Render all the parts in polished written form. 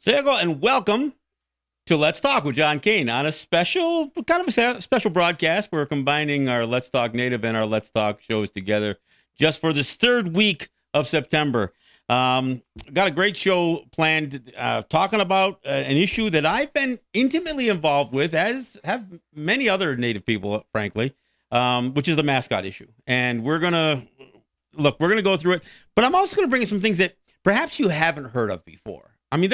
So there you go, and welcome to Let's Talk with John Kane on a special, special broadcast. We're combining our Let's Talk Native and our Let's Talk shows together just for this third week of September. Got a great show planned, talking about an issue that I've been intimately involved with, as have many other Native people, frankly, which is the mascot issue. And we're going to go through it, but I'm also going to bring in some things that perhaps you haven't heard of before. I mean,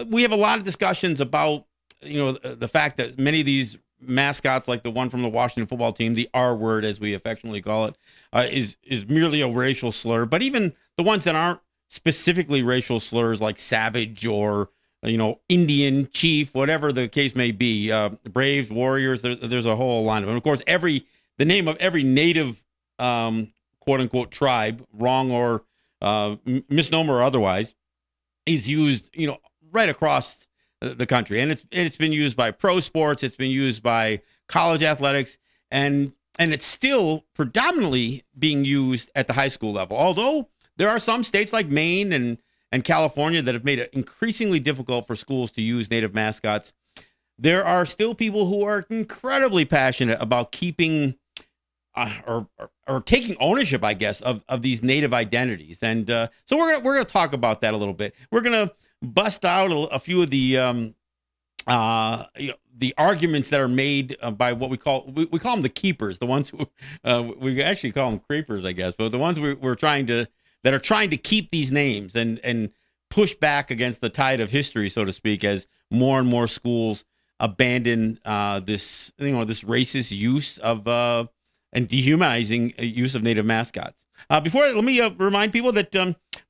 we have a lot of discussions about, the fact that many of these mascots, like the one from the Washington football team, the R word, as we affectionately call it, is merely a racial slur. But even the ones that aren't specifically racial slurs, like savage or, Indian, chief, whatever the case may be, Braves, Warriors, there's a whole line of them. Of course, the name of every native, quote unquote, tribe, wrong or misnomer or otherwise, is used, right across the country. And it's been used by pro sports. It's been used by college athletics, and it's still predominantly being used at the high school level. Although there are some states like Maine and California that have made it increasingly difficult for schools to use native mascots, there are still people who are incredibly passionate about keeping or taking ownership, I guess, of these native identities. And so we're gonna talk about that a little bit. We're gonna bust out a few of the arguments that are made by what we call them the keepers, the ones who we actually call them creepers, I guess, but the ones we're trying to keep these names and push back against the tide of history, so to speak, as more and more schools abandon this racist use of and dehumanizing use of native mascots. Let me remind people that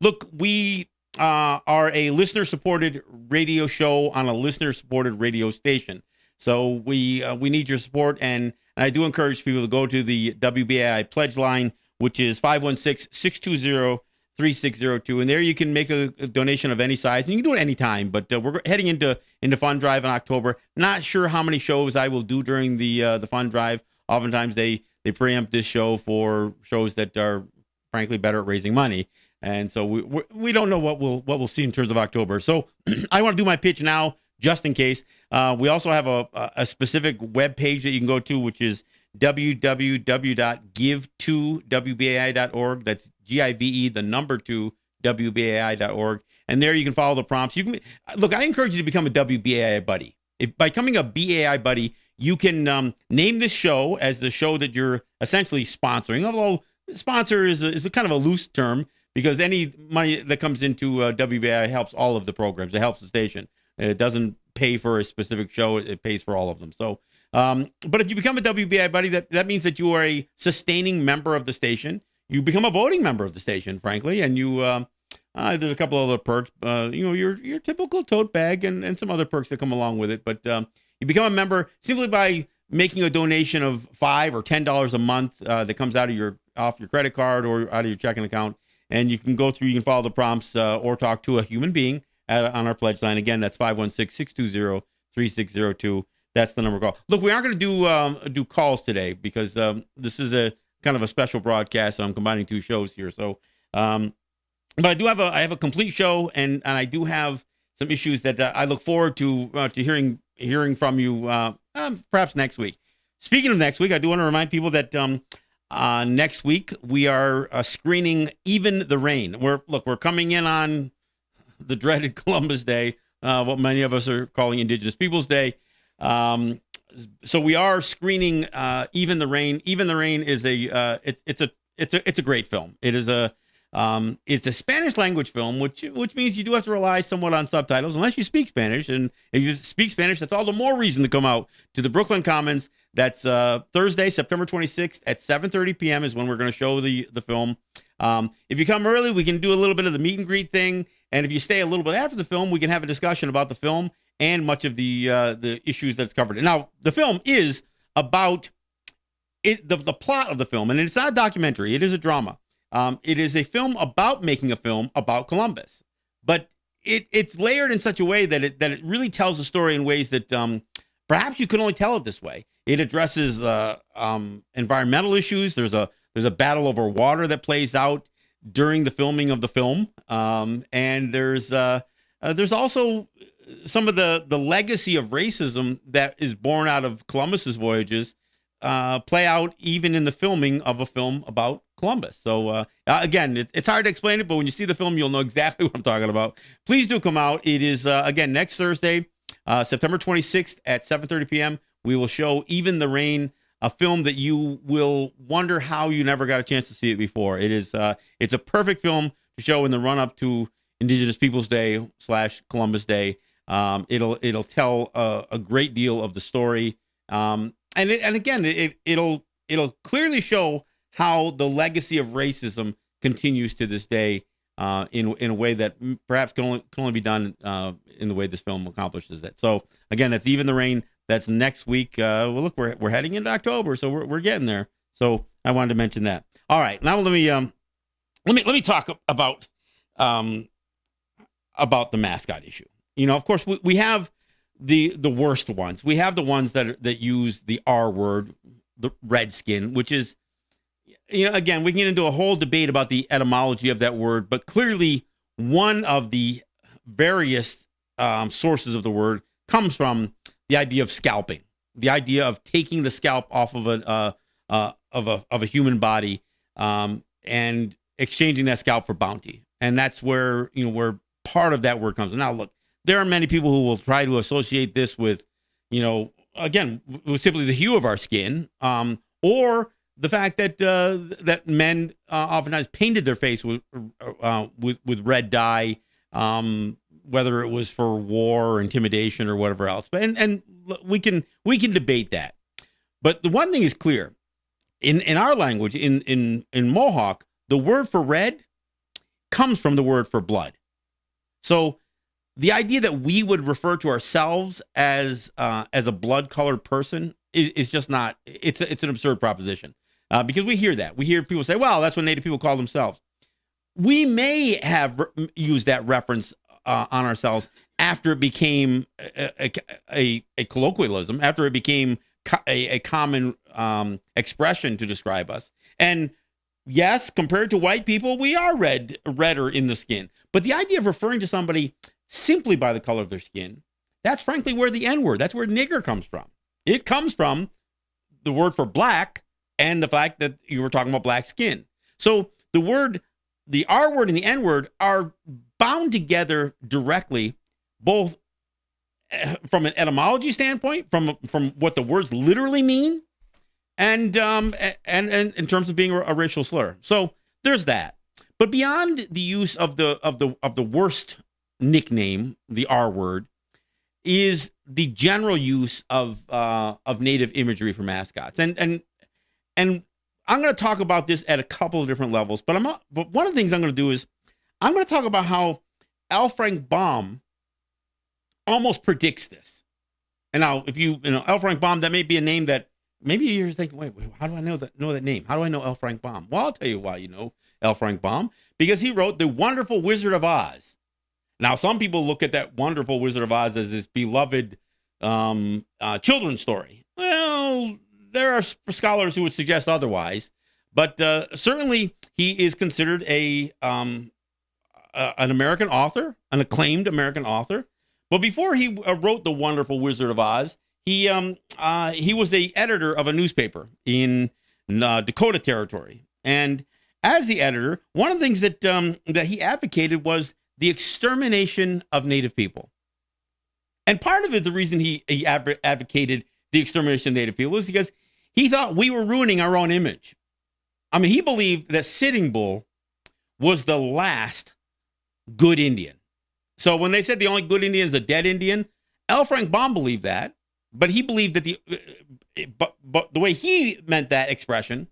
look, we are a listener-supported radio show on a listener-supported radio station. So we need your support, and I do encourage people to go to the WBAI pledge line, which is 516-620-3602, and there you can make a donation of any size, and you can do it any time. But we're heading into fund drive in October. Not sure how many shows I will do during the fund drive. Oftentimes they preempt this show for shows that are frankly better at raising money. And so we don't know what we'll see in terms of October. So I want to do my pitch now, just in case. We also have a specific web page that you can go to, which is www.give2wbai.org. That's GIVE, the number 2, WBAI.org. And there you can follow the prompts. I encourage you to become a WBAI buddy. By becoming a BAI buddy, you can name this show as the show that you're essentially sponsoring. Although sponsor is a kind of a loose term, because any money that comes into WBAI helps all of the programs. It helps the station. It doesn't pay for a specific show. It pays for all of them. So, but if you become a WBAI buddy, that means that you are a sustaining member of the station. You become a voting member of the station, frankly, and you there's a couple other perks. Your typical tote bag and some other perks that come along with it. But you become a member simply by making a donation of $5 or $10 a month that comes off your credit card or out of your checking account. And you can follow the prompts or talk to a human being on our pledge line. Again, that's 516-620-3602. That's the number to call. Look, we aren't going to do calls today because this is a kind of a special broadcast. So I'm combining two shows here. So, but I have a complete show, and I do have some issues that I look forward to hearing from you perhaps next week. Speaking of next week, I do want to remind people that next week we are screening Even the Rain. We're coming in on the dreaded Columbus Day, what many of us are calling Indigenous Peoples Day. So we are screening Even the Rain. Even the Rain is it's a great film. It is it's a Spanish language film, which means you do have to rely somewhat on subtitles unless you speak Spanish. And if you speak Spanish, that's all the more reason to come out to the Brooklyn Commons. That's Thursday, September 26th at 7:30 p.m. is when we're going to show the film. If you come early, we can do a little bit of the meet and greet thing. And if you stay a little bit after the film, we can have a discussion about the film and much of the issues that's covered. And now, the film is about the plot of the film, and it's not a documentary. It is a drama. It is a film about making a film about Columbus, but it's layered in such a way that it really tells the story in ways that perhaps you can only tell it this way. It addresses environmental issues. There's a battle over water that plays out during the filming of the film, and there's there's also some of the legacy of racism that is born out of Columbus's voyages play out even in the filming of a film about Columbus. So again, it's hard to explain it, but when you see the film, you'll know exactly what I'm talking about. Please do come out. It is again next Thursday, September 26th at 7:30 p.m. We will show Even the Rain, a film that you will wonder how you never got a chance to see it before. It's a perfect film to show in the run up to Indigenous Peoples Day / Columbus Day. It'll tell a great deal of the story. And again, it'll clearly show how the legacy of racism continues to this day in a way that perhaps can only be done in the way this film accomplishes it. So again, that's Even the Rain. That's next week. Well, look, we're heading into October, so we're getting there. So I wanted to mention that. All right, now let me talk about the mascot issue. You know, of course, we have the worst ones. We have the ones that use the R word, the redskin, which is, you know, again, we can get into a whole debate about the etymology of that word, but clearly one of the various sources of the word comes from the idea of scalping, the idea of taking the scalp off of a human body and exchanging that scalp for bounty, and that's where part of that word comes. Now, look, there are many people who will try to associate this with, again, with simply the hue of our skin, or the fact that that men oftentimes painted their face with red dye, whether it was for war or intimidation or whatever else. But and we can debate that. But the one thing is clear. In our language, in Mohawk, the word for red comes from the word for blood. So the idea that we would refer to ourselves as a blood-colored person is just not. It's an absurd proposition because we hear that. We hear people say, "Well, that's what Native people call themselves." We may have used that reference on ourselves after it became a colloquialism, after it became a common expression to describe us. And yes, compared to white people, we are redder in the skin. But the idea of referring to somebody simply by the color of their skin, that's frankly where the N-word, that's where nigger comes from. It comes from the word for black and the fact that you were talking about black skin. So the R word and the N word are bound together directly, both from an etymology standpoint, from what the words literally mean, and in terms of being a racial slur. So there's that. But beyond the use of the worst nickname, the R word, is the general use of Native imagery for mascots. And I'm going to talk about this at a couple of different levels, but one of the things I'm going to do is I'm going to talk about how L. Frank Baum almost predicts this. And now, if L. Frank Baum, that may be a name that maybe you're thinking, wait, how do I know that name? How do I know L. Frank Baum? Well, I'll tell you why you know L. Frank Baum, because he wrote The Wonderful Wizard of Oz. Now, some people look at that Wonderful Wizard of Oz as this beloved children's story. Well, there are scholars who would suggest otherwise, but certainly he is considered an American author, an acclaimed American author. But before he wrote The Wonderful Wizard of Oz, he was the editor of a newspaper in Dakota Territory. And as the editor, one of the things that he advocated was the extermination of Native people. And part of it, the reason he advocated the extermination of Native people is because he thought we were ruining our own image. I mean, he believed that Sitting Bull was the last good Indian. So when they said the only good Indian is a dead Indian, L. Frank Baum believed that, but he believed that but the way he meant that expression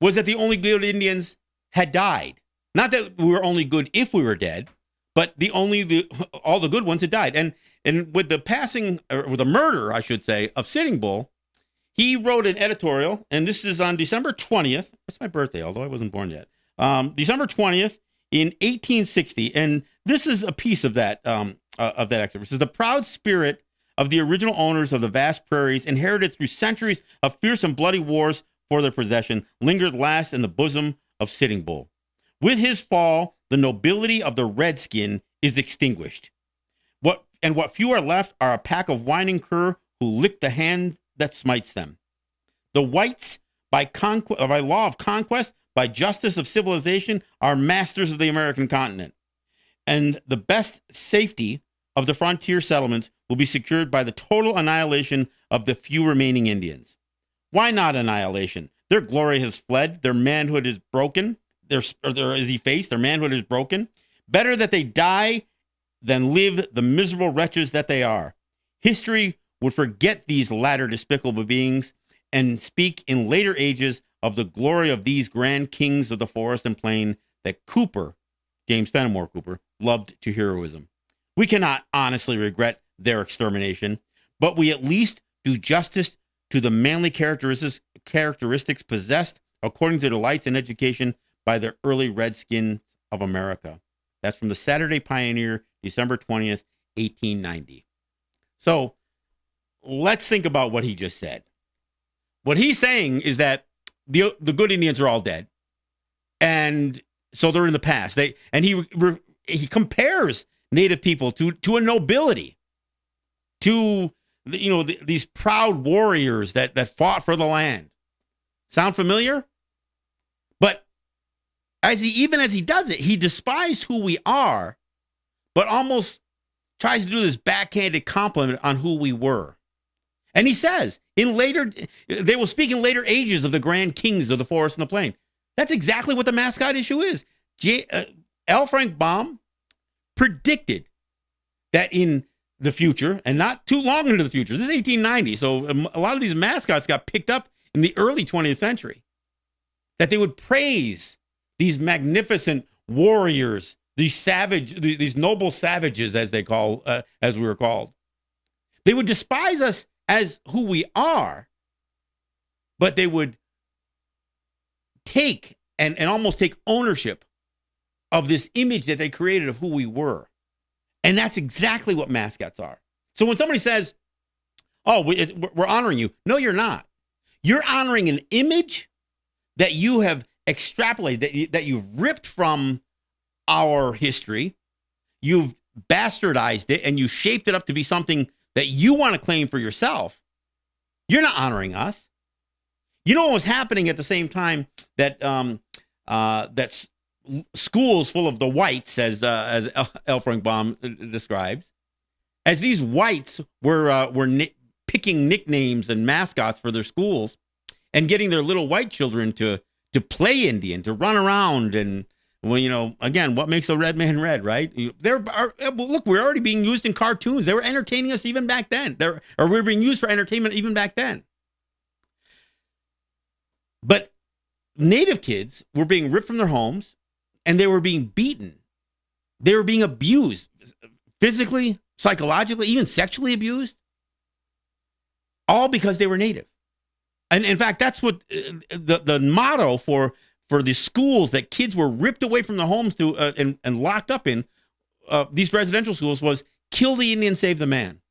was that the only good Indians had died. Not that we were only good if we were dead, but all the good ones had died. And with the passing, or with the murder, I should say, of Sitting Bull, he wrote an editorial, and this is on December 20th. That's my birthday, although I wasn't born yet. December 20th in 1860, and this is a piece of that excerpt. It says, "The proud spirit of the original owners of the vast prairies, inherited through centuries of fierce and bloody wars for their possession, lingered last in the bosom of Sitting Bull. With his fall, the nobility of the redskin is extinguished. What few are left are a pack of whining cur who lick the hand that smites them. The whites, by law of conquest, by justice of civilization, are masters of the American continent. And the best safety of the frontier settlements will be secured by the total annihilation of the few remaining Indians. Why not annihilation? Their glory has fled. Their manhood is broken. Their manhood is broken. Better that they die than live the miserable wretches that they are. History would forget these latter despicable beings and speak in later ages of the glory of these grand kings of the forest and plain that Cooper, James Fenimore Cooper, loved to heroism. We cannot honestly regret their extermination, but we at least do justice to the manly characteristics possessed according to the lights and education by the early Redskins of America. That's from the Saturday Pioneer, December 20th, 1890. So let's think about what he just said. What he's saying is that the good Indians are all dead, and so they're in the past. He compares Native people to a nobility, to these proud warriors that fought for the land. Sound familiar? But as he does it, he despised who we are, but almost tries to do this backhanded compliment on who we were. And he says, they will speak in later ages of the grand kings of the forest and the plain. That's exactly what the mascot issue is. L. Frank Baum predicted that in the future, and not too long into the future, this is 1890, so a lot of these mascots got picked up in the early 20th century, that they would praise these magnificent warriors, these noble savages, as we were called. They would despise us as who we are, but they would take and almost take ownership of this image that they created of who we were. And that's exactly what mascots are. So when somebody says, oh, we're honoring you. No, you're not. You're honoring an image that you have extrapolated, that you've ripped from our history. You've bastardized it, and you shaped it up to be something that you want to claim for yourself. You're not honoring us. You know what was happening at the same time that schools full of the whites, as L. Frank Baum describes, as these whites were picking nicknames and mascots for their schools and getting their little white children to play Indian, to run around, and again, what makes a red man red, right? Look, we're already being used in cartoons. They were entertaining us even back then. We were being used for entertainment even back then. But Native kids were being ripped from their homes, and they were being beaten. They were being abused, physically, psychologically, even sexually abused, all because they were Native. And in fact, that's what the motto for the schools that kids were ripped away from their homes to and locked up in, these residential schools, was kill the Indian, save the man.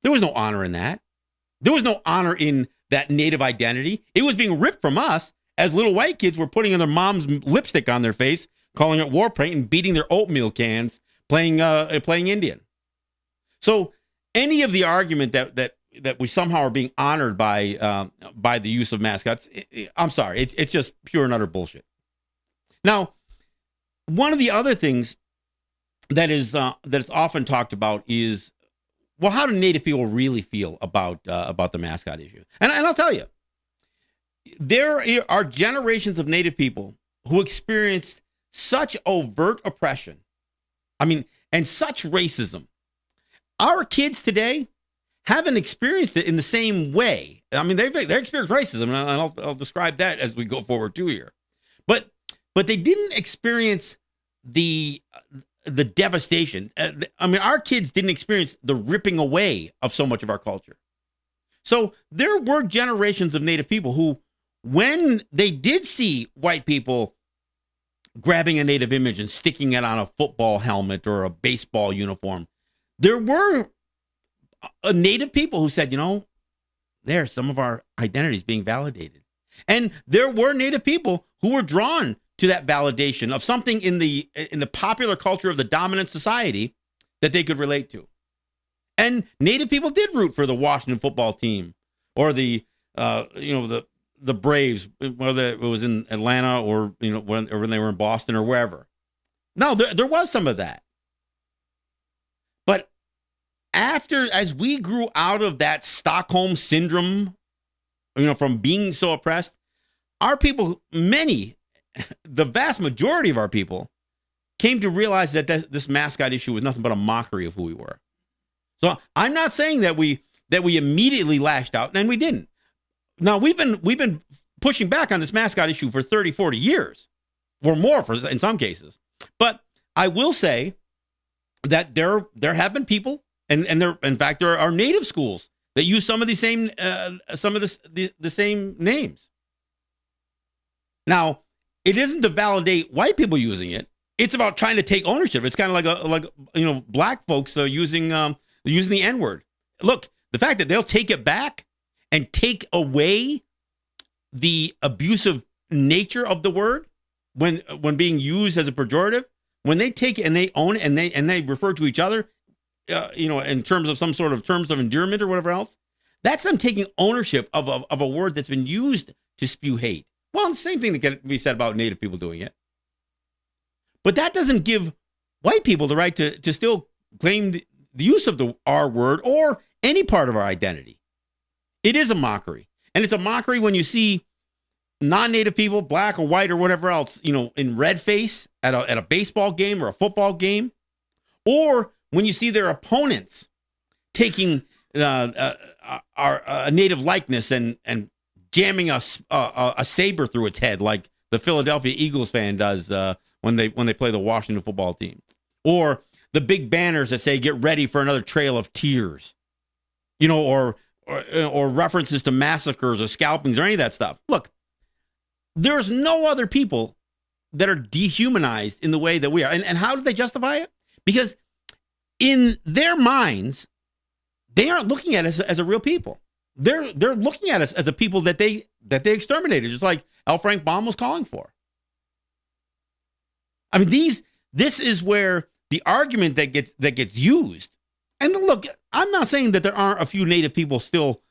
There was no honor in that. There was no honor in that Native identity. It was being ripped from us as little white kids were putting their mom's lipstick on their face, calling it war paint, and beating their oatmeal cans, playing Indian. So any of the argument that we somehow are being honored by the use of mascots, I'm sorry, it's just pure and utter bullshit. Now, one of the other things that is often talked about is, well, how do Native people really feel about the mascot issue? And I'll tell you, there are generations of Native people who experienced such overt oppression, and such racism. Our kids today haven't experienced it in the same way. They've experienced racism, and I'll describe that as we go forward too here. But they didn't experience the devastation. Our kids didn't experience the ripping away of so much of our culture. So there were generations of Native people who, when they did see white people grabbing a Native image and sticking it on a football helmet or a baseball uniform, there were Native people who said, there's some of our identities being validated. And there were Native people who were drawn to that validation of something in the popular culture of the dominant society that they could relate to. And Native people did root for the Washington football team or the Braves, whether it was in Atlanta or when they were in Boston or wherever. No, there was some of that. But as we grew out of that Stockholm syndrome, from being so oppressed, our people, the vast majority of our people, came to realize that this mascot issue was nothing but a mockery of who we were. So I'm not saying that we immediately lashed out, and we didn't. Now, we've been pushing back on this mascot issue for 30, 40 years, or more in some cases. But I will say that there have been people, and there are Native schools that use some of the same names. Now, it isn't to validate white people using it. It's about trying to take ownership. It's kind of like black folks using the N-word. Look, the fact that they'll take it back and take away the abusive nature of the word when being used as a pejorative, when they take it and they own it and they refer to each other, in terms of some sort of terms of endearment or whatever else, that's them taking ownership of a word that's been used to spew hate. Well, the same thing that can be said about Native people doing it. But that doesn't give white people the right to still claim the use of the R word or any part of our identity. It is a mockery. And it's a mockery when you see non-Native people, black or white or whatever else, in red face at a baseball game or a football game, or when you see their opponents taking a Native likeness and jamming a saber through its head like the Philadelphia Eagles fan does when they play the Washington football team, or the big banners that say "Get ready for another trail of tears," or references to massacres or scalpings or any of that stuff. Look, there's no other people that are dehumanized in the way that we are. And how do they justify it? Because in their minds, they aren't looking at us as a real people. They're looking at us as a people that they exterminated, just like L. Frank Baum was calling for. I mean, this is where the argument that gets used. And look, I'm not saying that there aren't a few Native people still,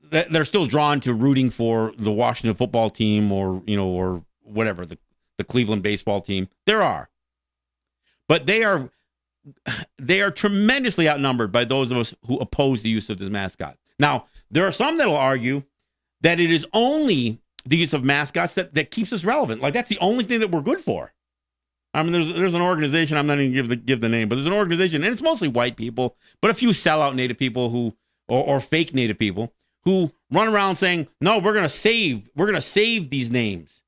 that are still drawn to rooting for the Washington football team or whatever, the Cleveland baseball team. There are. But they are tremendously outnumbered by those of us who oppose the use of this mascot. Now, there are some that will argue that it is only the use of mascots that keeps us relevant. Like, that's the only thing that we're good for. I mean, there's an organization, I'm not even going to give the name, but there's an organization, and it's mostly white people, but a few sellout Native people who, or fake Native people, who run around saying, no, we're going to save these names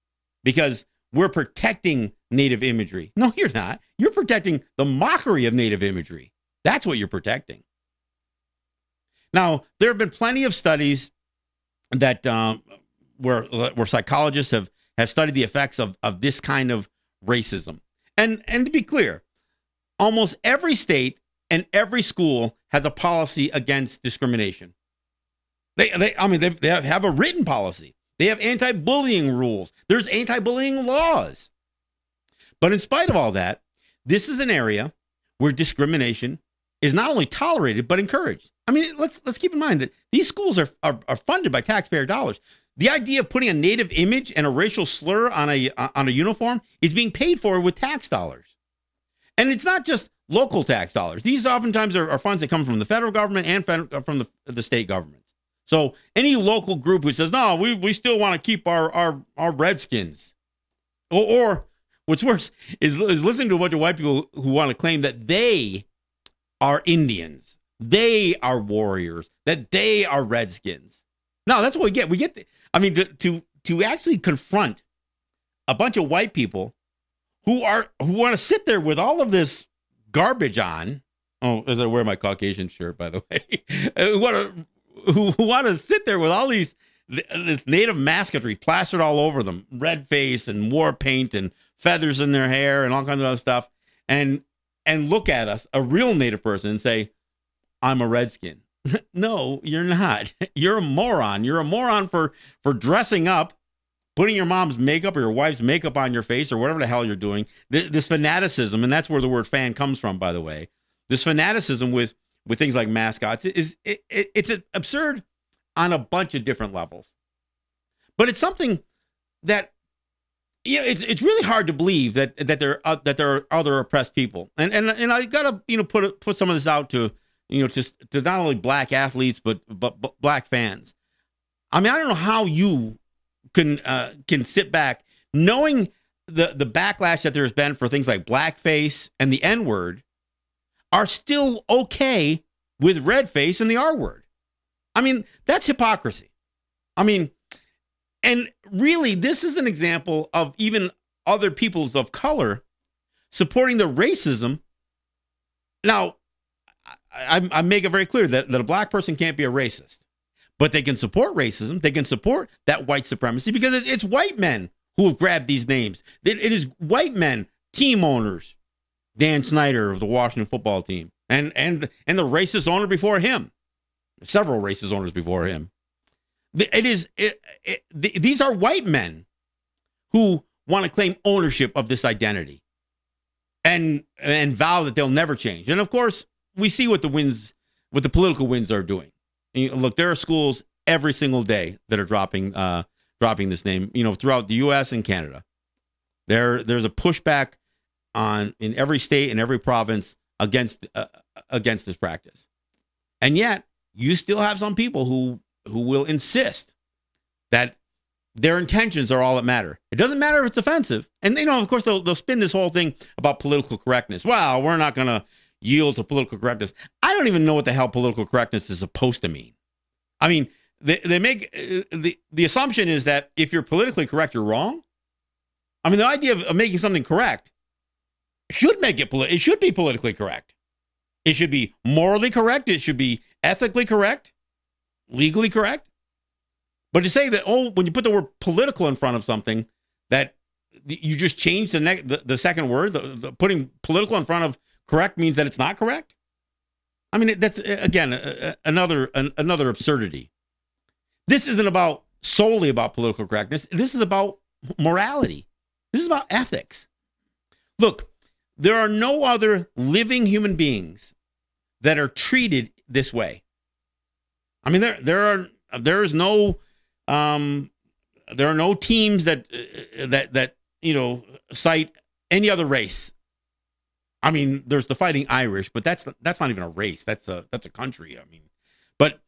because we're protecting Native imagery. No, you're not. You're protecting the mockery of Native imagery. That's what you're protecting. Now, there have been plenty of studies that where psychologists have studied the effects of this kind of racism. And to be clear, almost every state and every school has a policy against discrimination. They have a written policy. They have anti-bullying rules. There's anti-bullying laws. But in spite of all that, this is an area where discrimination is not only tolerated but encouraged. I mean, let's keep in mind that these schools are funded by taxpayer dollars. The idea of putting a Native image and a racial slur on a uniform is being paid for with tax dollars. And it's not just local tax dollars. These oftentimes are funds that come from the federal government and from the state governments. So any local group who says, no, we still want to keep our Redskins. Or what's worse is listening to a bunch of white people who want to claim that they are Indians, they are warriors, that they are Redskins. No, that's what we get. To actually confront a bunch of white people who want to sit there with all of this garbage on. Oh, as I wear my Caucasian shirt, by the way, who want to sit there with all this Native masketry plastered all over them, red face and war paint and feathers in their hair and all kinds of other stuff, and look at us, a real Native person, and say, I'm a Redskin. No, you're not. You're a moron. You're a moron for dressing up putting your mom's makeup or your wife's makeup on your face or whatever the hell you're doing, this fanaticism, and that's where the word fan comes from, by the way, this fanaticism with things like mascots it's absurd on a bunch of different levels. But it's something that, it's really hard to believe that there are other oppressed people, and I gotta put some of this out to to not only black athletes but black fans. I mean, I don't know how you can sit back knowing the backlash that there's been for things like blackface and the N-word are still okay with red face and the R-word. I mean, that's hypocrisy. I mean, and really, this is an example of even other peoples of color supporting the racism. Now, I make it very clear that a black person can't be a racist, but they can support racism. They can support that white supremacy because it's white men who have grabbed these names. It is white men, team owners, Dan Snyder of the Washington football team, and the racist owner before him, several racist owners before him. These are white men who want to claim ownership of this identity and vow that they'll never change. And of course, we see what the political winds are doing. Look, there are schools every single day that are dropping this name, throughout the U.S. and Canada. There's a pushback in every state and every province against this practice. And yet, you still have some people who will insist that their intentions are all that matter. It doesn't matter if it's offensive. And, of course, they'll spin this whole thing about political correctness. Well, we're not going to yield to political correctness. I don't even know what the hell political correctness is supposed to mean. I mean, they make the assumption is that if you're politically correct, you're wrong. I mean, the idea of making something correct should make it should be politically correct. It should be morally correct. It should be ethically correct, legally correct. But to say that, when you put the word political in front of something, that you just change the second word, putting political in front of correct means that it's not correct. I mean, that's, again, another absurdity. This isn't solely about political correctness. This is about morality. This is about ethics. Look, there are no other living human beings that are treated this way. I mean, there are no teams that cite any other race. I mean, there's the Fighting Irish, but that's not even a race. That's a country. I mean, but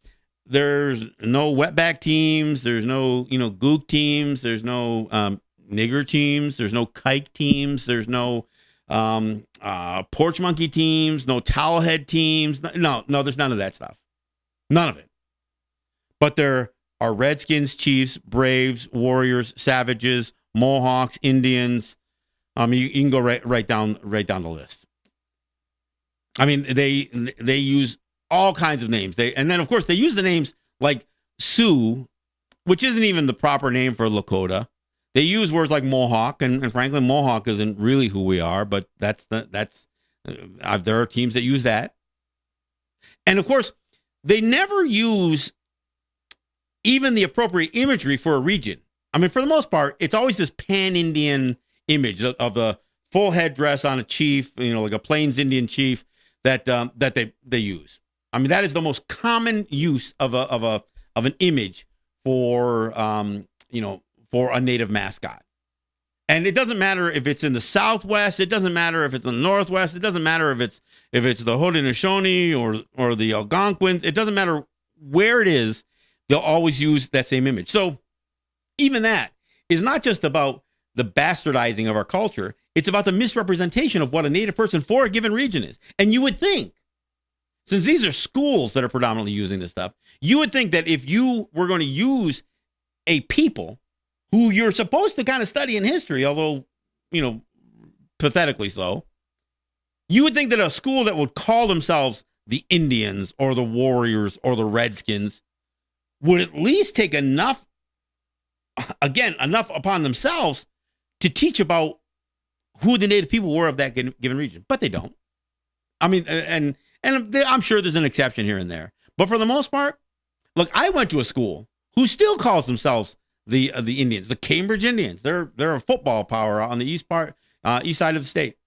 there's no wetback teams. There's no gook teams. There's no nigger teams. There's no kike teams. There's no porch monkey teams. No towelhead teams. No, there's none of that stuff. None of it. But there are Redskins, Chiefs, Braves, Warriors, Savages, Mohawks, Indians. You can go right down the list. I mean, they use all kinds of names. And then of course they use the names like Sioux, which isn't even the proper name for Lakota. They use words like Mohawk, and frankly, Mohawk isn't really who we are. But there are teams that use that. And of course, they never use even the appropriate imagery for a region. I mean, for the most part, it's always this pan-Indian image of the full headdress on a chief, like a Plains Indian chief that they use. I mean, that is the most common use of an image for for a native mascot. And it doesn't matter if it's in the Southwest, it doesn't matter if it's in the Northwest, it doesn't matter if it's the Haudenosaunee or the Algonquins, it doesn't matter where it is, they'll always use that same image. So even that is not just about the bastardizing of our culture, it's about the misrepresentation of what a native person for a given region is. And you would think, since these are schools that are predominantly using this stuff, you would think that if you were going to use a people who you're supposed to kind of study in history, although, pathetically so, you would think that a school that would call themselves the Indians or the Warriors or the Redskins would at least take enough upon themselves to teach about who the native people were of that given region. But they don't. I mean, and I'm sure there's an exception here and there. But for the most part, look, I went to a school who still calls themselves the Indians, the Cambridge Indians. They're a football power on the east side of the state.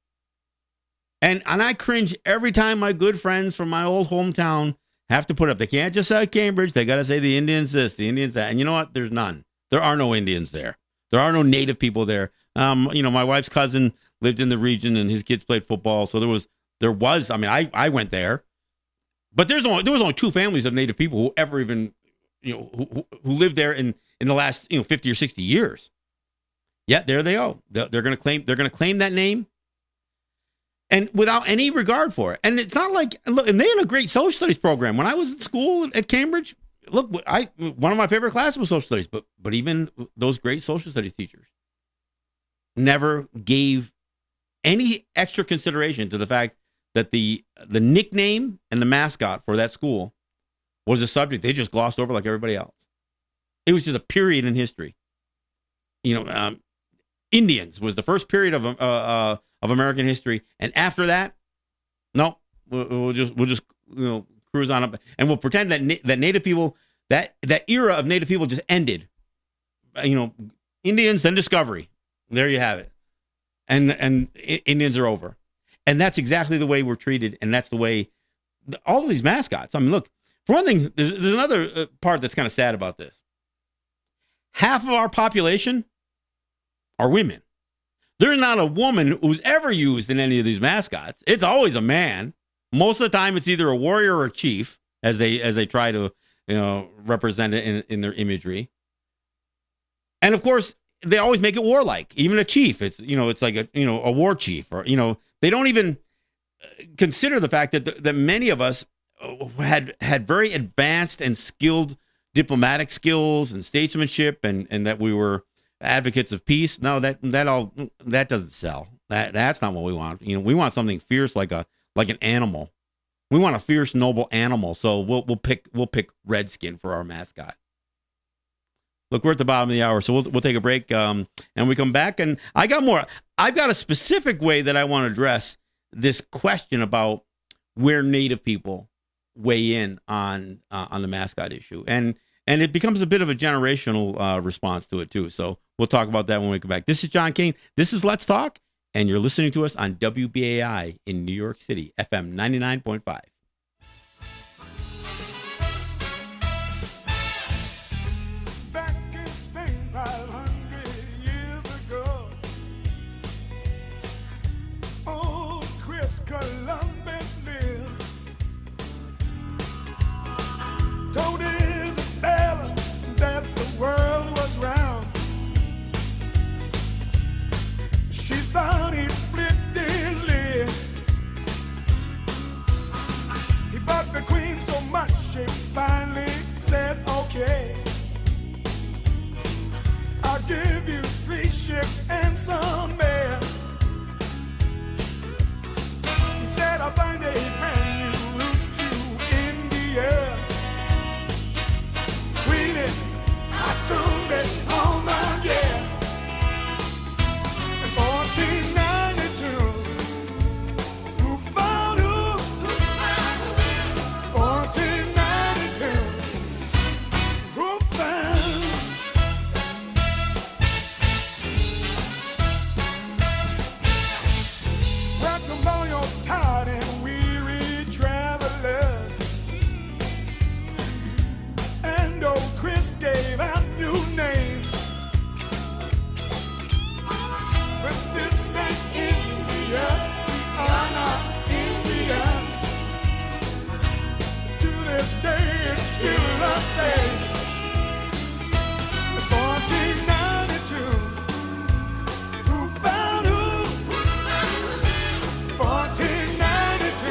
And I cringe every time my good friends from my old hometown have to put up. They can't just say Cambridge. They got to say the Indians this, the Indians that. And you know what? There's none. There are no Indians there. There are no native people there. My wife's cousin lived in the region, and his kids played football. So there was. I mean, I went there, but there was only 2 families of native people who ever even, who lived there in the last 50 or 60 years. Yet there they go. They're going to claim that name, and without any regard for it. And it's not like, look, and they had a great social studies program when I was at school at Cambridge. Look, one of my favorite classes was social studies, but even those great social studies teachers never gave any extra consideration to the fact that the nickname and the mascot for that school was a subject they just glossed over like everybody else. It was just a period in history. Indians was the first period of American history, and after that, no, we'll just cruise on up, and we'll pretend that Native people, that era of Native people just ended. Indians, then Discovery. There you have it. And Indians are over. And that's exactly the way we're treated, and that's the way all of these mascots. I mean, look, for one thing, there's another part that's kind of sad about this. Half of our population are women. There's not a woman who's ever used in any of these mascots. It's always a man. Most of the time, it's either a warrior or a chief, as they try to represent it in their imagery. And of course, they always make it warlike. Even a chief, it's like a war chief, or they don't even consider the fact that many of us had very advanced and skilled diplomatic skills and statesmanship, and that we were advocates of peace. No, that doesn't sell. That's not what we want. We want something fierce, like an animal. We want a fierce, noble animal. So we'll pick Redskin for our mascot. Look, we're at the bottom of the hour, so we'll take a break, and we come back. And I got more. I've got a specific way that I want to address this question about where Native people weigh in on the mascot issue, and it becomes a bit of a generational response to it too. So we'll talk about that when we come back. This is John Kane. This is Let's Talk, and you're listening to us on WBAI in New York City, FM 99.5. Columbus lived. Told Isabella that the world was round. She thought he'd flipped his lid. He bought the queen so much she finally said, okay, I'll give you 3 ships and some men. Said I'll find a brand new route to India. Waited, I soon been home again. In 1492, who found who? 1492, who found? Welcome all your tired and weary travelers. And old Chris gave out new names. But this ain't India, we are not Indians. To this day it's still the same. 1492, who found who? 1492,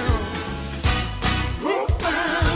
who found?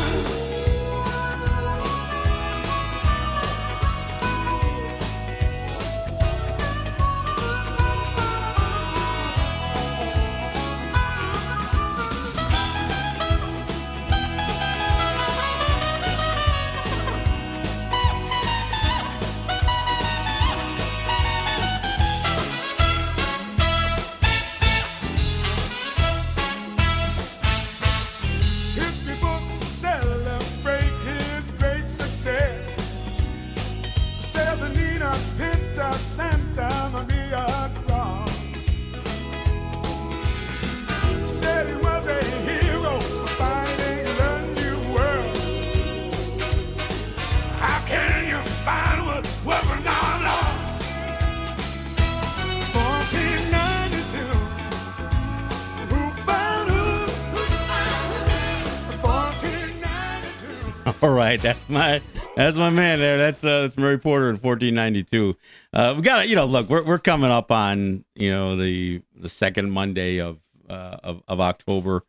All right, that's my man there. That's Murray Porter in 1492. We got to, look, we're coming up on, the second Monday of October,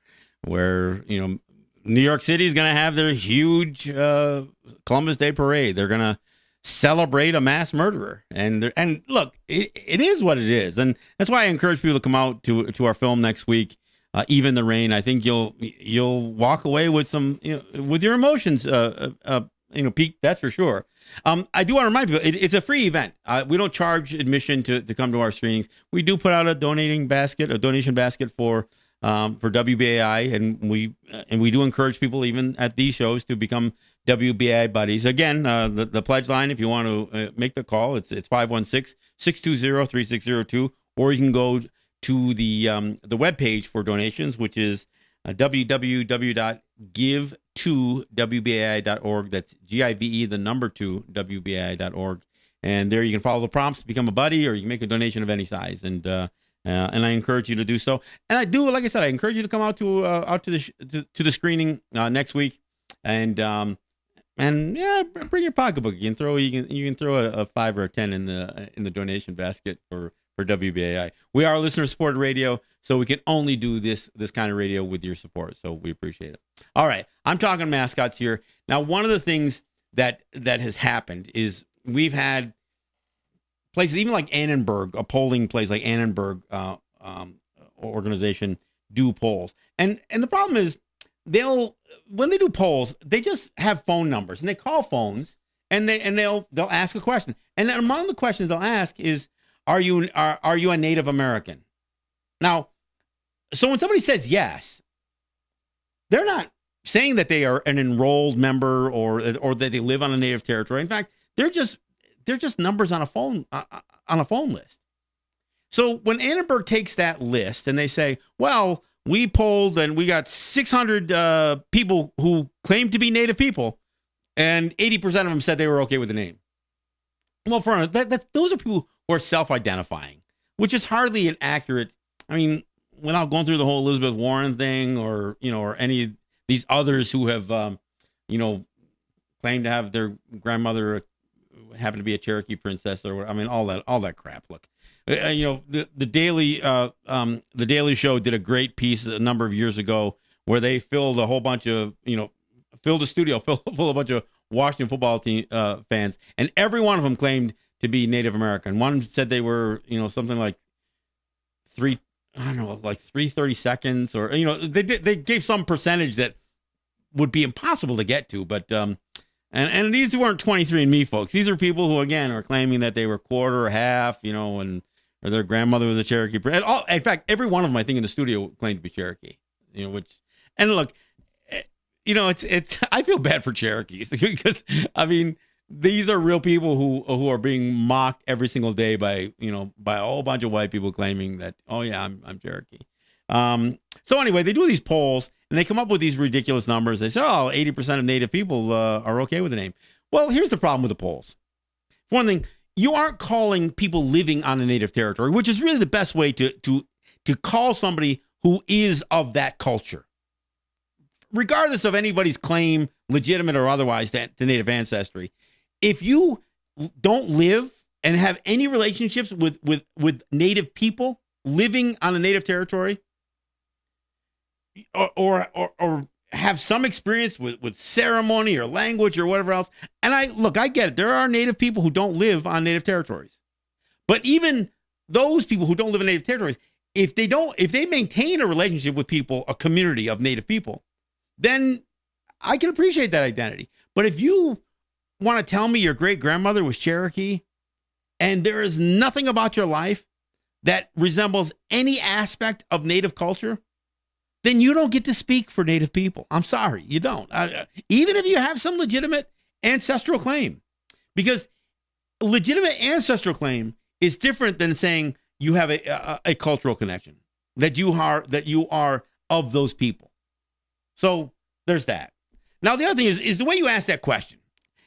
where New York City is going to have their huge Columbus Day parade. They're going to celebrate a mass murderer, and look, it is what it is, and that's why I encourage people to come out to our film next week. Even the rain, I think you'll walk away with some, with your emotions, peaked. That's for sure. I do want to remind people, it's a free event. We don't charge admission to come to our screenings. We do put out a donation basket for WBAI, and we do encourage people even at these shows to become WBAI buddies. Again, the pledge line, if you want to make the call, it's 516-620-3602, or you can go to the webpage for donations, which is www.give2wbai.org. That's GIVE, the number 2, WBAI.org. And there you can follow the prompts, become a buddy, or you can make a donation of any size. And I encourage you to do so. And I do, like I said, I encourage you to come out to the screening next week, and bring your pocketbook. You can throw a 5 or a 10 in the donation basket for WBAI. We are listener supported radio, so we can only do this kind of radio with your support. So we appreciate it. All right, I'm talking mascots here. Now, one of the things that has happened is we've had places, even like Annenberg, a polling place like Annenberg organization, do polls, and the problem is when they do polls, they just have phone numbers and they call phones and they'll ask a question, and then among the questions they'll ask is, Are you a Native American? Now, so when somebody says yes, they're not saying that they are an enrolled member or that they live on a Native territory. In fact, they're just numbers on a phone list. So when Annenberg takes that list and they say, well, we polled and we got 600 people who claim to be Native people, and 80% of them said they were okay with the name. Well, those are people who are self-identifying, which is hardly an accurate. I mean, without going through the whole Elizabeth Warren thing, or any of these others who have, claimed to have their grandmother happen to be a Cherokee princess, or all that crap. Look, the Daily Show did a great piece a number of years ago where they filled a whole bunch of, filled a studio full of a bunch of Washington football team fans, and every one of them claimed to be Native American. One said they were, something like 330 seconds, or they gave some percentage that would be impossible to get to. But and these weren't 23andMe folks. These are people who again are claiming that they were quarter or half, or their grandmother was a Cherokee. In fact, every one of them I think in the studio claimed to be Cherokee. Look. It's. I feel bad for Cherokees because these are real people who are being mocked every single day by a whole bunch of white people claiming that, oh yeah, I'm Cherokee. So anyway, they do these polls and they come up with these ridiculous numbers. They say, 80% of Native people are okay with the name. Well, here's the problem with the polls. For one thing, you aren't calling people living on a Native territory, which is really the best way to call somebody who is of that culture, regardless of anybody's claim, legitimate or otherwise, to Native ancestry. If you don't live and have any relationships with Native people living on a Native territory, or have some experience with ceremony or language or whatever else, and I get it. There are Native people who don't live on Native territories, but even those people who don't live in Native territories, if they maintain a relationship with people, a community of Native people, then I can appreciate that identity. But if you want to tell me your great-grandmother was Cherokee and there is nothing about your life that resembles any aspect of Native culture, then you don't get to speak for Native people. I'm sorry, you don't. Even if you have some legitimate ancestral claim, because legitimate ancestral claim is different than saying you have a cultural connection, that you are of those people. So there's that. Now, the other thing is the way you ask that question.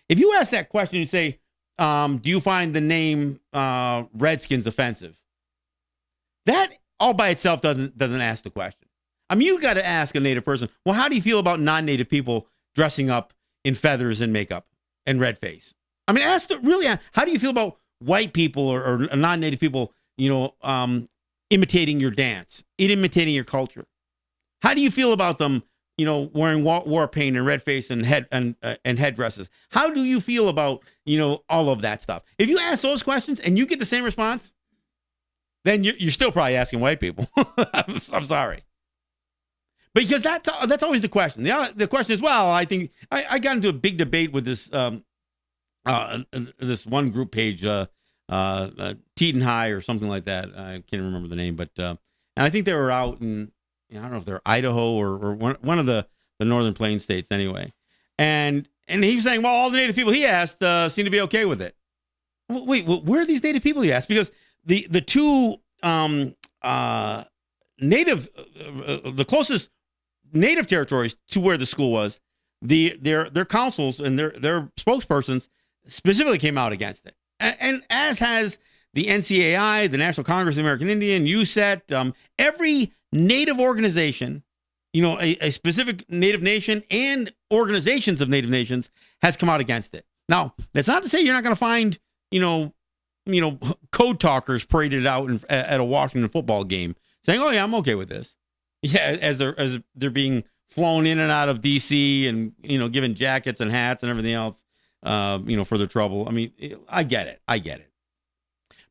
If you ask that question and say, do you find the name Redskins offensive? That all by itself doesn't ask the question. You got to ask a Native person, well, how do you feel about non-Native people dressing up in feathers and makeup and red face. I mean, how do you feel about white people or non-native people, imitating your dance, imitating your culture? How do you feel about them, wearing war paint and red face and headdresses? How do you feel about, all of that stuff? If you ask those questions and you get the same response, then you're still probably asking white people. I'm sorry. Because that's always the question. The question is, well, I think I got into a big debate with this this one group page, Teton High or something like that. I can't remember the name, but and I think they were out in, I don't know if they're Idaho or one of the northern plains states anyway. And he was saying, well, all the native people he asked seem to be okay with it. Well, wait, where are these native people he asked? Because the two the closest native territories to where the school was, their councils and their spokespersons specifically came out against it, and as has the NCAI, the National Congress of American Indian, USET, every native organization, a specific native nation and organizations of native nations has come out against it. Now, that's not to say you're not going to find, code talkers paraded out at a Washington football game saying, "Oh yeah, I'm okay with this." Yeah, as they're being flown in and out of D.C. and given jackets and hats and everything else, for their trouble. I mean, I get it.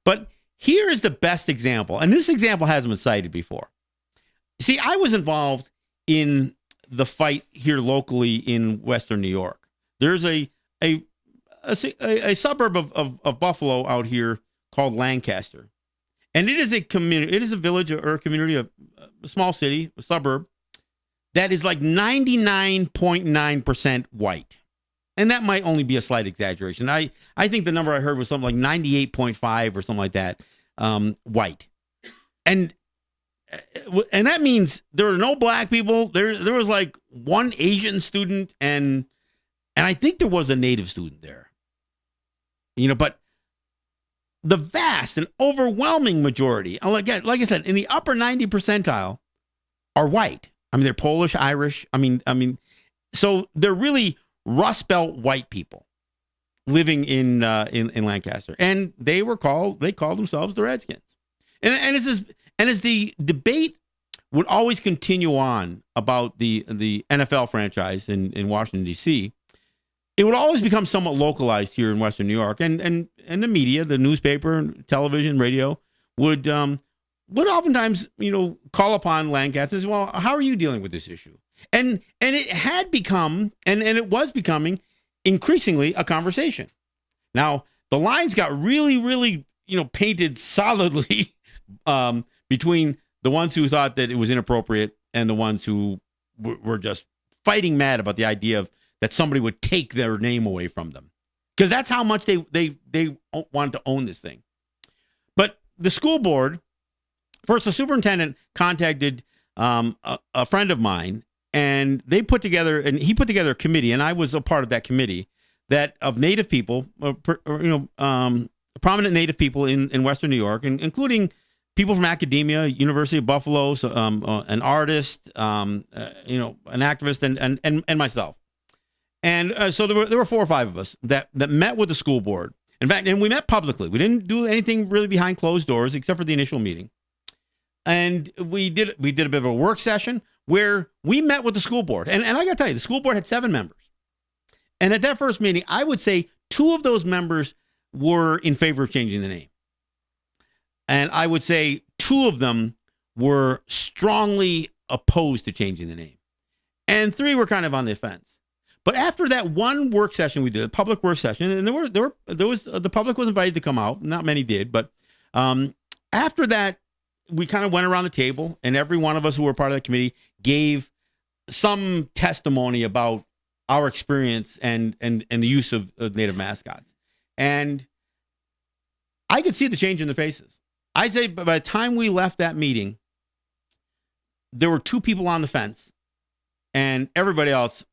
But here is the best example, and this example hasn't been cited before. See, I was involved in the fight here locally in Western New York. There's a suburb of Buffalo out here called Lancaster. And it is a community, it is a village or a community, a small city, a suburb, that is like 99.9% white. And that might only be a slight exaggeration. I think the number I heard was something like 98.5 or something like that, white. And that means there are no black people. There was like one Asian student, and I think there was a native student there. But the vast and overwhelming majority, like I said, in the upper 90 percentile, are white. I mean, they're Polish, Irish. I mean, so they're really Rust Belt white people living in Lancaster, and they called themselves the Redskins. And as the debate would always continue on about the NFL franchise in Washington D.C., it would always become somewhat localized here in Western New York, and the media, the newspaper, television, radio would oftentimes call upon Lancaster and say, well, how are you dealing with this issue? And it had become and it was becoming increasingly a conversation. Now the lines got really, really painted solidly between the ones who thought that it was inappropriate and the ones who were just fighting mad about the idea of that somebody would take their name away from them, because that's how much they wanted to own this thing. But the school board, first, the superintendent contacted a friend of mine, and he put together a committee, and I was a part of that committee, that of native people, prominent native people in Western New York, and including people from academia, University of Buffalo, an artist, an activist, and myself. And so there were 4 or 5 of us that met with the school board. In fact, and we met publicly. We didn't do anything really behind closed doors except for the initial meeting. And we did a bit of a work session where we met with the school board. And I got to tell you, the school board had 7 members. And at that first meeting, I would say 2 of those members were in favor of changing the name. And I would say 2 of them were strongly opposed to changing the name. And 3 were kind of on the fence. But after that one work session we did, a public work session, and the public was invited to come out. Not many did, but after that, we kind of went around the table, and every one of us who were part of the committee gave some testimony about our experience and the use of native mascots. And I could see the change in their faces. I'd say by the time we left that meeting, there were 2 people on the fence, and everybody else,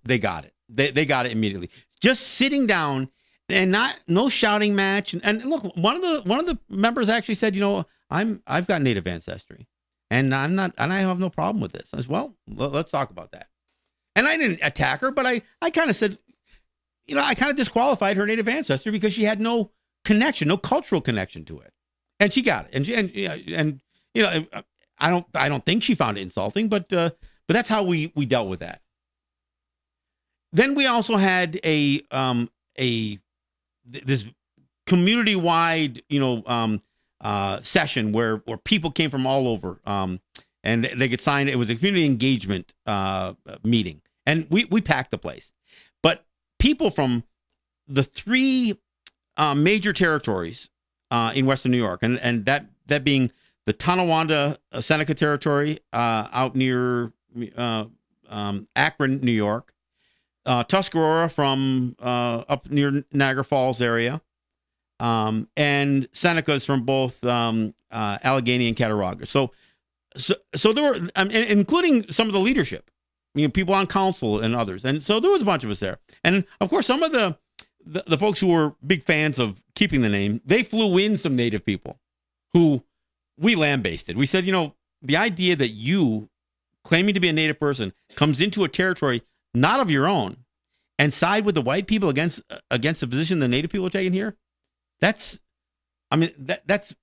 they got it. They got it immediately. Just sitting down and no shouting match. And look, one of the members actually said, I've got native ancestry, and I have no problem with this. I said, well, let's talk about that. And I didn't attack her, but I kind of said, I kind of disqualified her native ancestor because she had no connection, no cultural connection to it. And she got it. And I don't think she found it insulting, but that's how we dealt with that. Then we also had this community-wide, session where people came from all over, and they could sign. It was a community engagement meeting, and we packed the place. But people from the three major territories in Western New York, and that being the Tonawanda Seneca territory out near Akron, New York, Tuscarora from up near Niagara Falls area, and Senecas from both Allegheny and Cattaraugus. So there were, including some of the leadership, people on council and others. And so there was a bunch of us there. And of course, some of the folks who were big fans of keeping the name, they flew in some Native people who we lambasted. We said, the idea that you claiming to be a Native person comes into a territory not of your own and side with the white people against the position the Native people are taking here, that's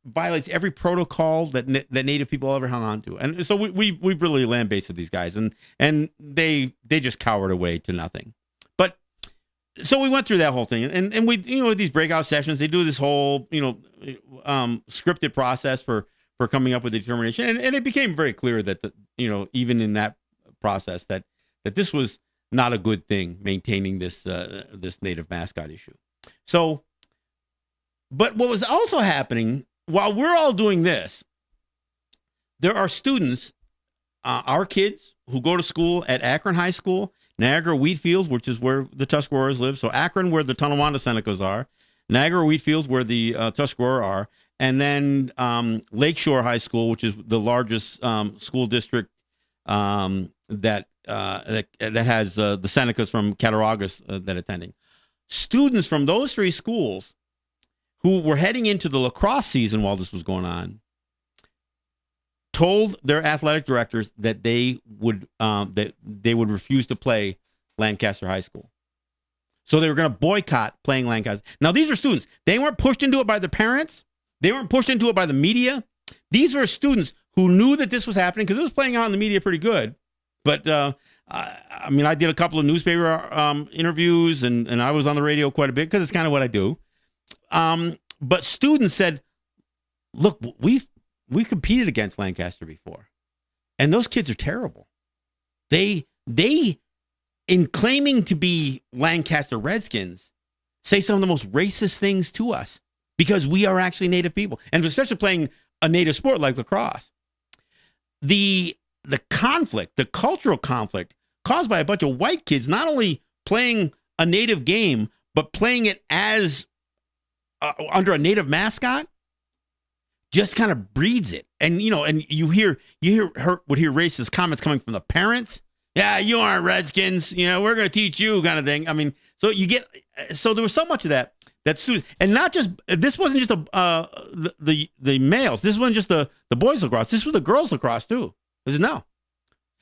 violates every protocol that Native people ever hung on to. And so we really lambasted these guys, and they just cowered away to nothing. But so we went through that whole thing, and we, these breakout sessions, they do this whole, scripted process for coming up with a determination. And it became very clear that, even in that process, that this was not a good thing, maintaining this Native mascot issue. So, but what was also happening while we're all doing this, there are students, our kids who go to school at Akron High School, Niagara Wheatfield, which is where the Tuscaroras live. So Akron, where the Tonawanda Senecas are, Niagara Wheatfield, where the Tuscarora are, and then Lakeshore High School, which is the largest school district that has the Senecas from Cattaraugus that are attending. Students from those three schools who were heading into the lacrosse season while this was going on told their athletic directors that they would refuse to play Lancaster High School. So they were going to boycott playing Lancaster. Now, these are students. They weren't pushed into it by their parents. They weren't pushed into it by the media. These were students who knew that this was happening because it was playing out in the media pretty good. But, I did a couple of newspaper interviews, and I was on the radio quite a bit because it's kind of what I do. But students said, look, we've competed against Lancaster before, and those kids are terrible. They in claiming to be Lancaster Redskins, say some of the most racist things to us because we are actually Native people, and especially playing a Native sport like lacrosse. The conflict, the cultural conflict caused by a bunch of white kids not only playing a Native game, but playing it as under a Native mascot, just kind of breeds it. And you would hear racist comments coming from the parents. Yeah, you aren't Redskins. We're going to teach you, kind of thing. So there was so much of that students, and not just, this wasn't just the males. This wasn't just the boys lacrosse. This was the girls lacrosse too. I said no.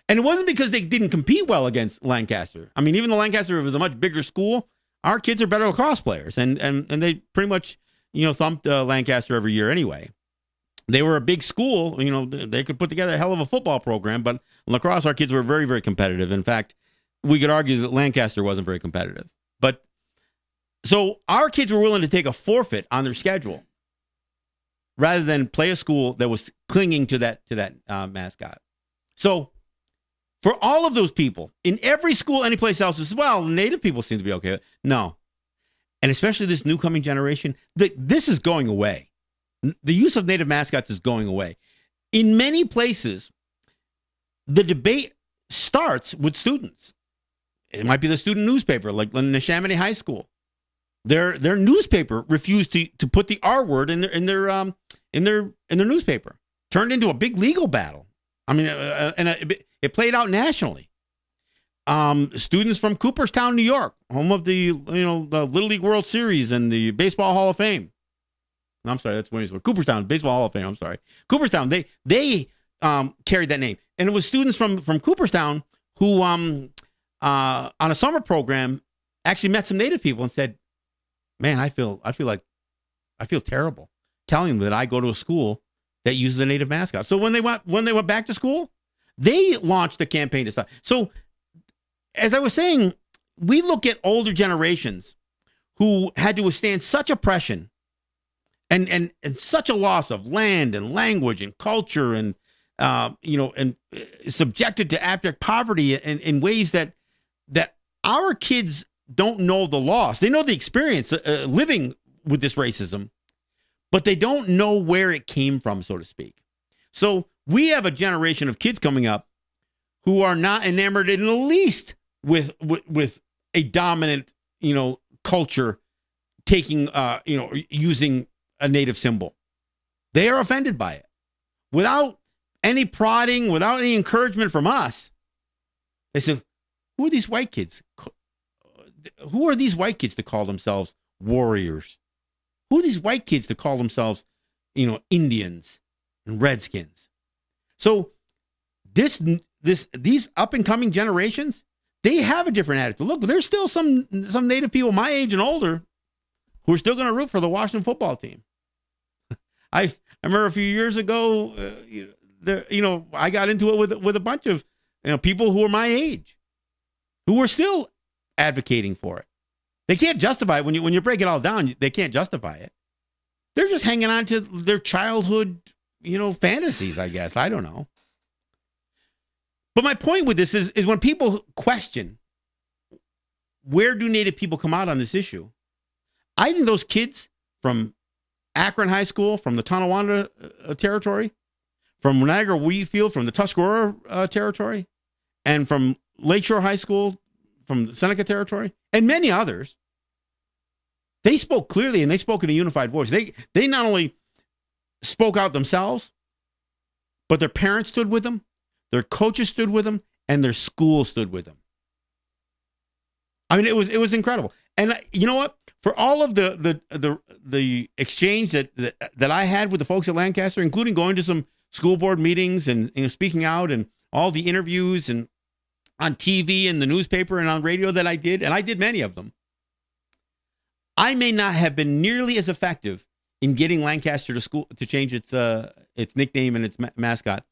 And it wasn't because they didn't compete well against Lancaster. Even the Lancaster was a much bigger school. Our kids are better lacrosse players, and they pretty much, thumped Lancaster every year anyway. They were a big school. They could put together a hell of a football program, but lacrosse, our kids were very, very competitive. In fact, we could argue that Lancaster wasn't very competitive. But so our kids were willing to take a forfeit on their schedule rather than play a school that was clinging to that mascot. So for all of those people in every school, any place else, as well, Native people seem to be okay with it. No. And especially this new coming generation, this is going away. The use of Native mascots is going away. In many places, the debate starts with students. It might be the student newspaper, like in Neshaminy High School. Their newspaper refused to put the R word in their newspaper. Turned into a big legal battle. It played out nationally. Students from Cooperstown, New York, home of the Little League World Series and the Baseball Hall of Fame. I'm sorry, that's Williamsburg. Cooperstown, Baseball Hall of Fame. I'm sorry. Cooperstown, they carried that name. And it was students from Cooperstown who on a summer program, actually met some Native people and said, "Man, I feel terrible telling them that I go to a school that uses a Native mascot." So when they went back to school, they launched a campaign to stop. So as I was saying, we look at older generations who had to withstand such oppression and such a loss of land and language and culture and subjected to abject poverty in ways that our kids don't know the loss. They know the experience living with this racism, but they don't know where it came from, so to speak. So we have a generation of kids coming up who are not enamored in the least with a dominant, culture taking, using a Native symbol. They are offended by it. Without any prodding, without any encouragement from us, they said, who are these white kids? Who are these white kids to call themselves warriors? Who are these white kids to call themselves, Indians and Redskins? So these up and coming generations, they have a different attitude. Look, there's still some Native people my age and older who are still going to root for the Washington football team. I remember a few years ago, I got into it with a bunch of people who were my age, who were still advocating for it. They can't justify it when you break it all down. They can't justify it. They're just hanging on to their childhood, fantasies. I guess, I don't know. But my point with this is when people question, where do Native people come out on this issue? I think those kids from Akron High School, from the Tonawanda territory, from Niagara Wheatfield, from the Tuscarora territory, and from Lakeshore High School, from the Seneca territory, and many others, they spoke clearly and they spoke in a unified voice. They not only spoke out themselves, but their parents stood with them, their coaches stood with them, and their school stood with them. I mean, it was incredible. And you know what? For all of the exchange that I had with the folks at Lancaster, including going to some school board meetings and speaking out and all the interviews and on TV and the newspaper and on radio that I did, and I did many of them, I may not have been nearly as effective in getting Lancaster to change its nickname and its mascot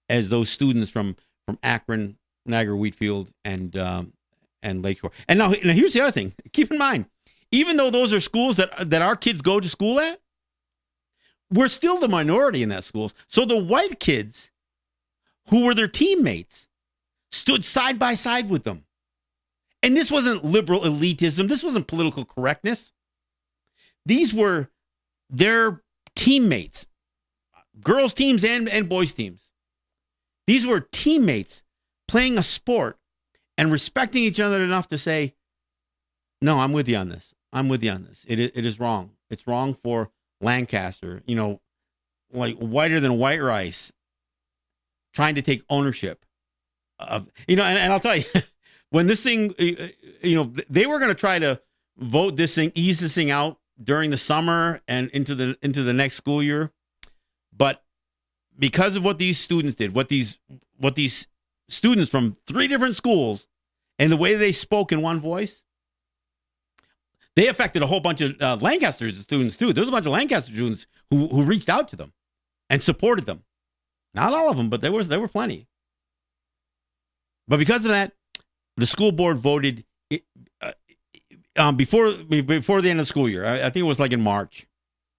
as those students from Akron, Niagara Wheatfield, and Lakeshore. And now here's the other thing. Keep in mind, even though those are schools that our kids go to school at, we're still the minority in that schools. So the white kids who were their teammates stood side by side with them. And this wasn't liberal elitism. This wasn't political correctness. These were their teammates, girls' teams and boys' teams. These were teammates playing a sport and respecting each other enough to say, no, I'm with you on this. I'm with you on this. It is wrong. It's wrong for Lancaster, like whiter than white rice, trying to take ownership of, and I'll tell you, when this thing, they were going to try to ease this thing out during the summer and into the next school year. But because of what these students did, what these students from 3 different schools and the way they spoke in one voice, they affected a whole bunch of Lancaster students too. There was a bunch of Lancaster students who reached out to them and supported them. Not all of them, but there were plenty. But because of that, the school board voted before the end of the school year. I think it was like in March.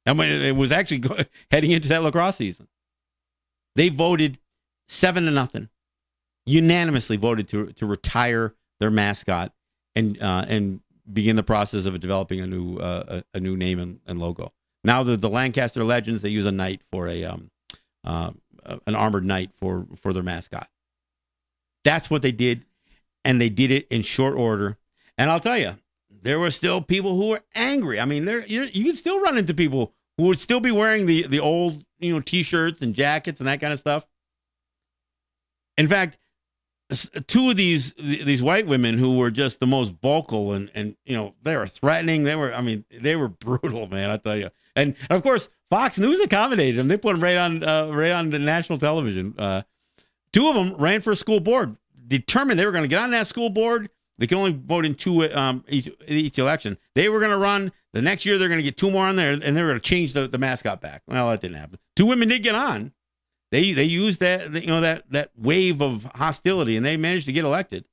And when it was actually heading into that lacrosse season, they voted 7-0, unanimously voted to retire their mascot and begin the process of developing a new name and logo. Now the Lancaster Legends, they use a knight for an armored knight for their mascot. That's what they did, and they did it in short order. And I'll tell you, there were still people who were angry. I mean, you can still run into people who would still be wearing the old T-shirts and jackets and that kind of stuff. In fact, 2 of these white women who were just the most vocal and they were threatening. They were brutal, man. I tell you. And of course, Fox News accommodated them. They put them right on the national television. 2 of them ran for a school board, determined they were going to get on that school board They can only vote in two each election. They were going to run. The next year, they're going to get two more on there, and they're going to change the mascot back. Well, that didn't happen. Two women did get on. They used that wave of hostility, and they managed to get elected.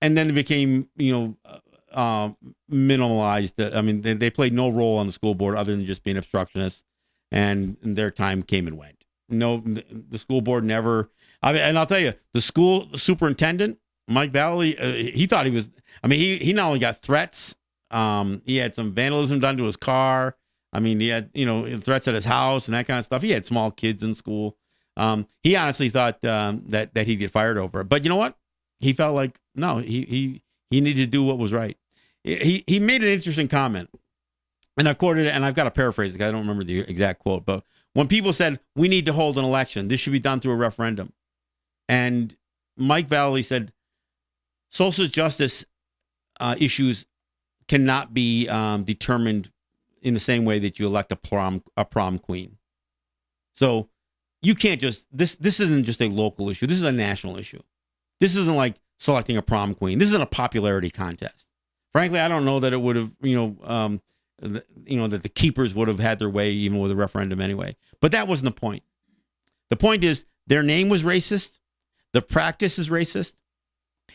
And then it became minimalized. I mean, they played no role on the school board other than just being obstructionists, and their time came and went. No, the school board never. I mean, and I'll tell you, the school superintendent, Mike Valley, he thought he was. I mean, he not only got threats, he had some vandalism done to his car. I mean, he had threats at his house and that kind of stuff. He had small kids in school. He honestly thought that he'd get fired over it. But you know what? He felt like no, he needed to do what was right. He made an interesting comment, and I quoted it, and I've got to paraphrase it. I don't remember the exact quote, but when people said we need to hold an election, this should be done through a referendum, and Mike Valley said social justice issues cannot be determined in the same way that you elect a prom queen. So you can't just this isn't just a local issue. This is a national issue. This isn't like selecting a prom queen. This isn't a popularity contest. Frankly, I don't know that it would have, that the keepers would have had their way even with a referendum anyway. But that wasn't the point. The point is their name was racist. The practice is racist.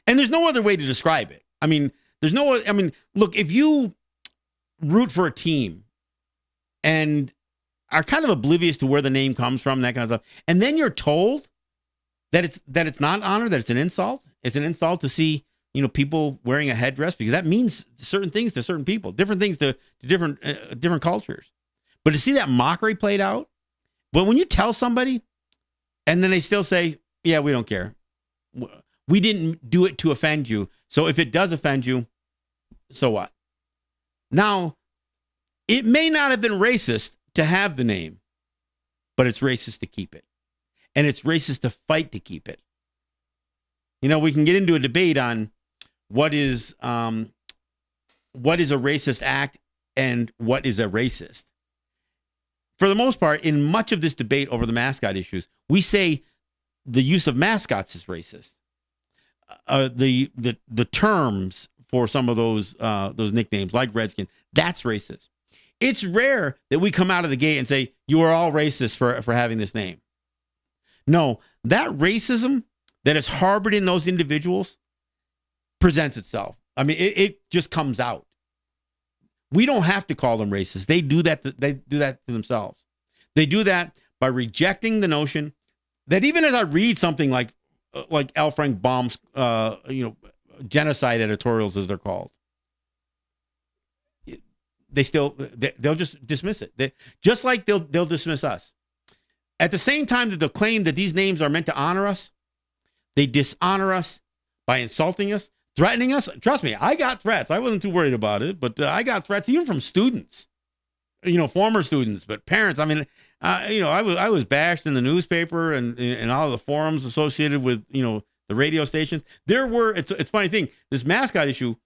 And there's no other way to describe it. I mean, look, if you root for a team and are kind of oblivious to where the name comes from, that kind of stuff, and then you're told that it's not honor, that it's an insult. It's an insult to see, people wearing a headdress, because that means certain things to certain people, different things to different cultures. But to see that mockery played out, but when you tell somebody and then they still say, yeah, we don't care. We didn't do it to offend you. So if it does offend you, so what? Now, it may not have been racist to have the name, but it's racist to keep it. And it's racist to fight to keep it. We can get into a debate on what is a racist act and what is a racist. For the most part, in much of this debate over the mascot issues, we say the use of mascots is racist. The terms for some of those nicknames, like Redskin, that's racist. It's rare that we come out of the gate and say, you are all racist for having this name. No, that racism that is harbored in those individuals presents itself. I mean, it just comes out. We don't have to call them racist. They do that. They do that to themselves. They do that by rejecting the notion that even as I read something like L. Frank Baum's, genocide editorials, as they're called, they'll just dismiss it. Just like they'll dismiss us. At the same time that they'll claim that these names are meant to honor us, they dishonor us by insulting us, threatening us. Trust me, I got threats. I wasn't too worried about it, but I got threats even from students, former students, but parents. I mean, I was bashed in the newspaper and all of the forums associated with, the radio stations. It's a funny thing. This mascot issue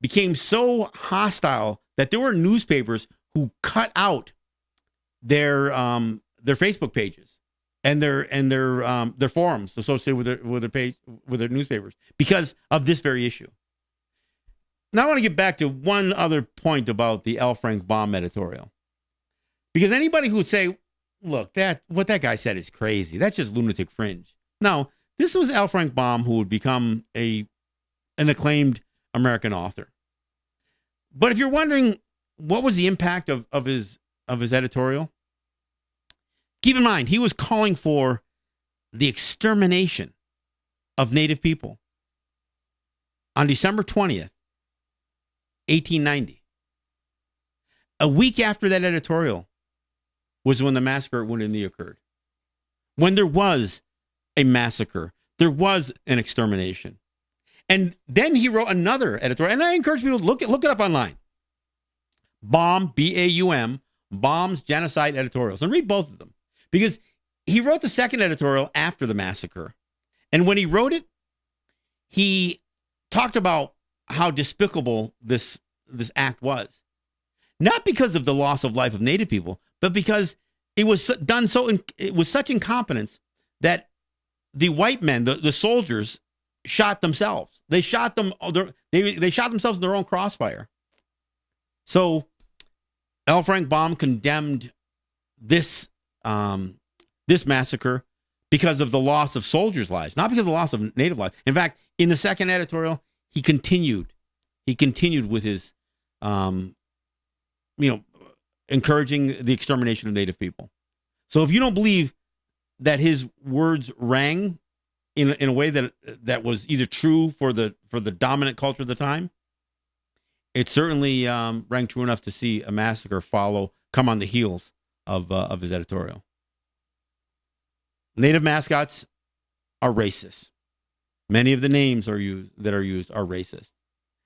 became so hostile that there were newspapers who cut out their Facebook pages and their forums associated with their newspapers because of this very issue. Now I want to get back to one other point about the L. Frank Baum editorial, because anybody who would say, "Look, what that guy said is crazy. That's just lunatic fringe." No, this was L. Frank Baum, who would become an acclaimed American author. But if you're wondering what was the impact of his editorial, keep in mind, he was calling for the extermination of Native people on December 20th, 1890. A week after that editorial was when the massacre at Wounded Knee occurred. When there was a massacre, there was an extermination. And then he wrote another editorial, and I encourage people to look it up online. Baum, B-A-U-M, Baum's Genocide Editorials, and read both of them. Because he wrote the second editorial after the massacre. And when he wrote it, he talked about how despicable this act was. Not because of the loss of life of Native people, but because it was done it was such incompetence that the white men, the soldiers, shot themselves. They shot them. They shot themselves in their own crossfire. So L. Frank Baum condemned this this massacre because of the loss of soldiers' lives, not because of the loss of Native lives. In fact, in the second editorial, he continued with his, encouraging the extermination of Native people. So if you don't believe that his words rang in a way that was either true for the dominant culture of the time, it certainly rang true enough to see a massacre come on the heels of his editorial. Native mascots are racist. Many of the names that are used are racist,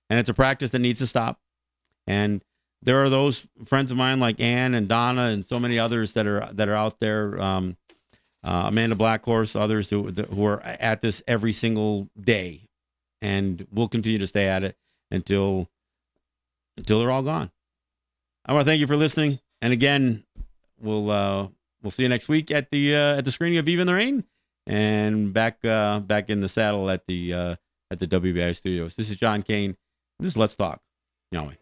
and it's a practice that needs to stop. And there are those friends of mine like Ann and Donna and so many others that are out there. Amanda Blackhorse, others who are at this every single day, and we'll continue to stay at it until they're all gone. I want to thank you for listening, and again, we'll see you next week at the screening of Even the Rain, and back in the saddle at the WBAI studios. This is John Kane. This is Let's Talk Yahweh.